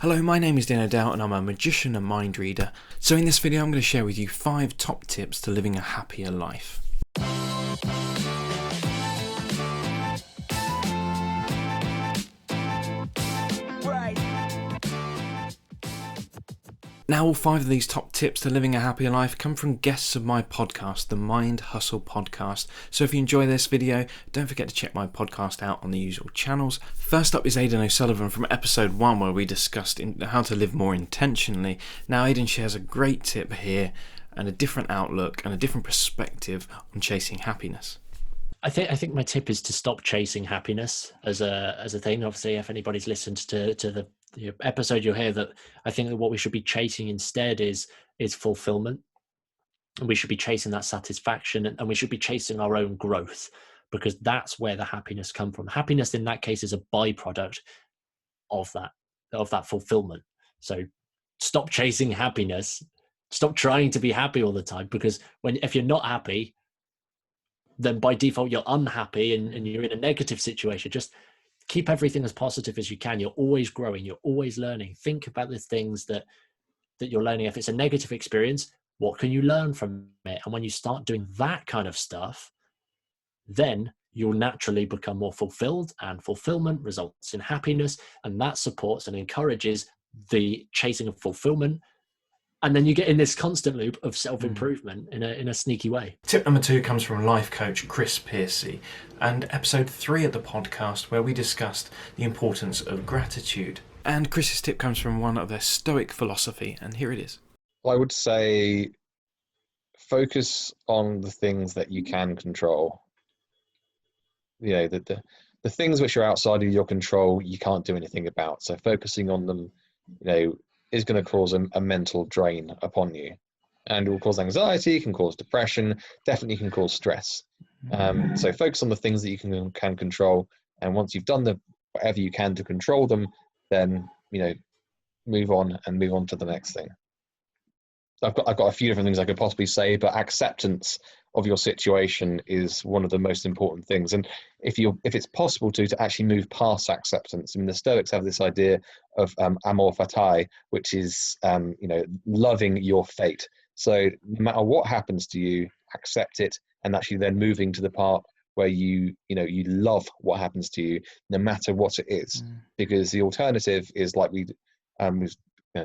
Hello, my name is Dean Odell and I'm a magician and mind reader. So in this video I'm going to share with you 5 top tips to living a happier life. Now all 5 of these top tips to living a happier life come from guests of my podcast, the Mind Hustle podcast. So if you enjoy this video, don't forget to check my podcast out on the usual channels. First up is Aidan O'Sullivan from episode 1 where we discussed how to live more intentionally. Now Aidan shares a great tip here and a different outlook and a different perspective on chasing happiness. I think my tip is to stop chasing happiness as a thing. Obviously, if anybody's listened to the episode, you'll hear that I think that what we should be chasing instead is fulfillment. And we should be chasing that satisfaction, and we should be chasing our own growth, because that's where the happiness comes from. Happiness in that case is a byproduct of that fulfillment. So stop chasing happiness. Stop trying to be happy all the time, because if you're not happy, then by default you're unhappy and you're in a negative situation. Just keep everything as positive as you can. You're always growing, you're always learning. Think about the things that you're learning. If it's a negative experience, what can you learn from it? And when you start doing that kind of stuff, then you'll naturally become more fulfilled, and fulfillment results in happiness, and that supports and encourages the chasing of fulfillment. And then you get in this constant loop of self-improvement in a sneaky way. Tip number 2 comes from life coach Chris Piercy and episode 3 of the podcast where we discussed the importance of gratitude. And Chris's tip comes from one of their Stoic philosophy, and here it is. I would say focus on the things that you can control. You know, the things which are outside of your control, you can't do anything about. So focusing on them, is going to cause a mental drain upon you, and it will cause anxiety, can cause depression, definitely can cause stress. So focus on the things that you can control, and once you've done whatever you can to control them, then move on to the next thing. I've got a few different things I could possibly say, but acceptance of your situation is one of the most important things. And if it's possible to actually move past acceptance, I mean, the Stoics have this idea of amor fati, which is loving your fate. So no matter what happens to you, accept it, and actually then moving to the part where you love what happens to you, no matter what it is. Because the alternative is, like we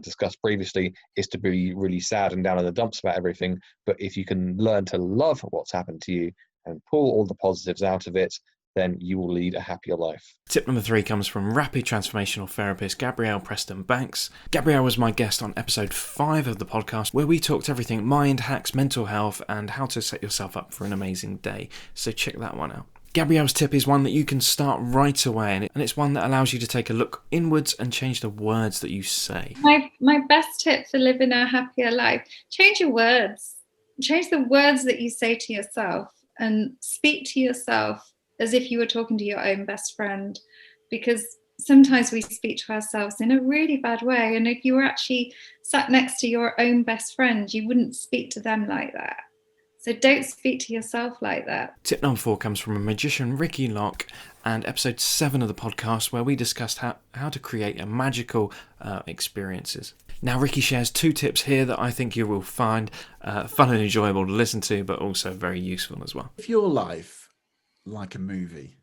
discussed previously, is to be really sad and down in the dumps about everything. But if you can learn to love what's happened to you and pull all the positives out of it, then you will lead a happier life. Tip number 3 comes from rapid transformational therapist Gabrielle Preston Banks. Gabrielle was my guest on episode 5 of the podcast where we talked everything mind hacks, mental health, and how to set yourself up for an amazing day. So check that one out. Gabrielle's tip is one that you can start right away, and it's one that allows you to take a look inwards and change the words that you say. My best tip for living a happier life: change your words. Change the words that you say to yourself, and speak to yourself as if you were talking to your own best friend, because sometimes we speak to ourselves in a really bad way, and if you were actually sat next to your own best friend, you wouldn't speak to them like that. So don't speak to yourself like that. Tip number 4 comes from a magician, Ricky Locke, and episode 7 of the podcast where we discussed how to create a magical experiences. Now Ricky shares 2 tips here that I think you will find fun and enjoyable to listen to, but also very useful as well. If your life like a movie,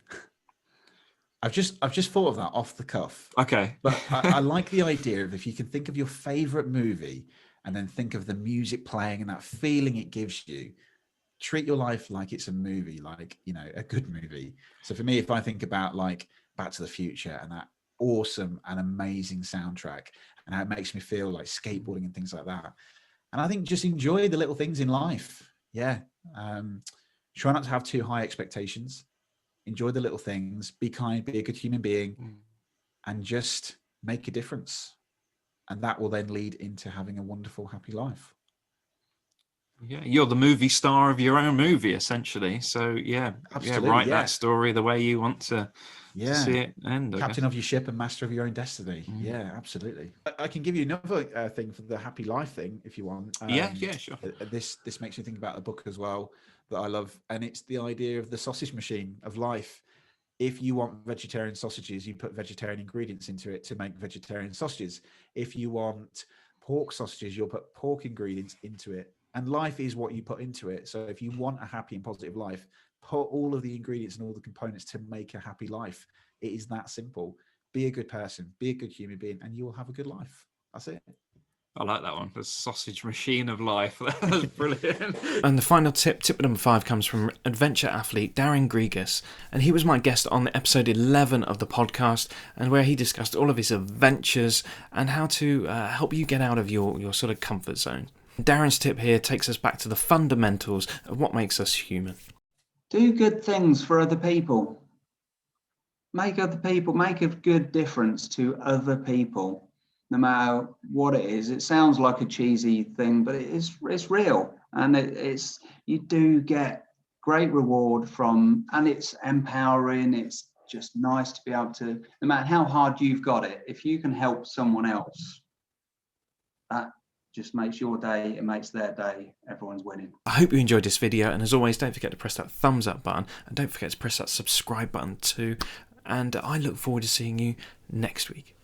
I've just thought of that off the cuff. Okay. But I like the idea of, if you can think of your favourite movie and then think of the music playing and that feeling it gives you, treat your life like it's a movie, like, a good movie. So for me, if I think about like Back to the Future and that awesome and amazing soundtrack and how it makes me feel like skateboarding and things like that. And I think just enjoy the little things in life. Yeah. Try not to have too high expectations. Enjoy the little things, be kind, be a good human being, and just make a difference. And that will then lead into having a wonderful, happy life. Yeah, you're the movie star of your own movie, essentially. So write that story the way you want to see it end. Captain of your ship and master of your own destiny. Yeah, absolutely. I can give you another thing for the happy life thing if you want. Sure. This makes me think about a book as well that I love, and it's the idea of the sausage machine of life. If you want vegetarian sausages, you put vegetarian ingredients into it to make vegetarian sausages. If you want pork sausages, you'll put pork ingredients into it. And life is what you put into it. So if you want a happy and positive life, put all of the ingredients and all the components to make a happy life. It is that simple. Be a good person, be a good human being, and you will have a good life. That's it. I like that one. The sausage machine of life. That's brilliant. And the final tip number 5, comes from adventure athlete Darren Grigas, and he was my guest on episode 11 of the podcast, and where he discussed all of his adventures and how to help you get out of your sort of comfort zone. Darren's tip here takes us back to the fundamentals of what makes us human. Do good things for other people. Make a good difference to other people. No matter what it is. It sounds like a cheesy thing, but it's real, and it's you do get great reward from, and it's empowering. It's just nice to be able to, no matter how hard you've got it, if you can help someone else, that just makes your day, it makes their day. Everyone's winning. I hope you enjoyed this video, and as always, don't forget to press that thumbs up button, and don't forget to press that subscribe button too, and I look forward to seeing you next week.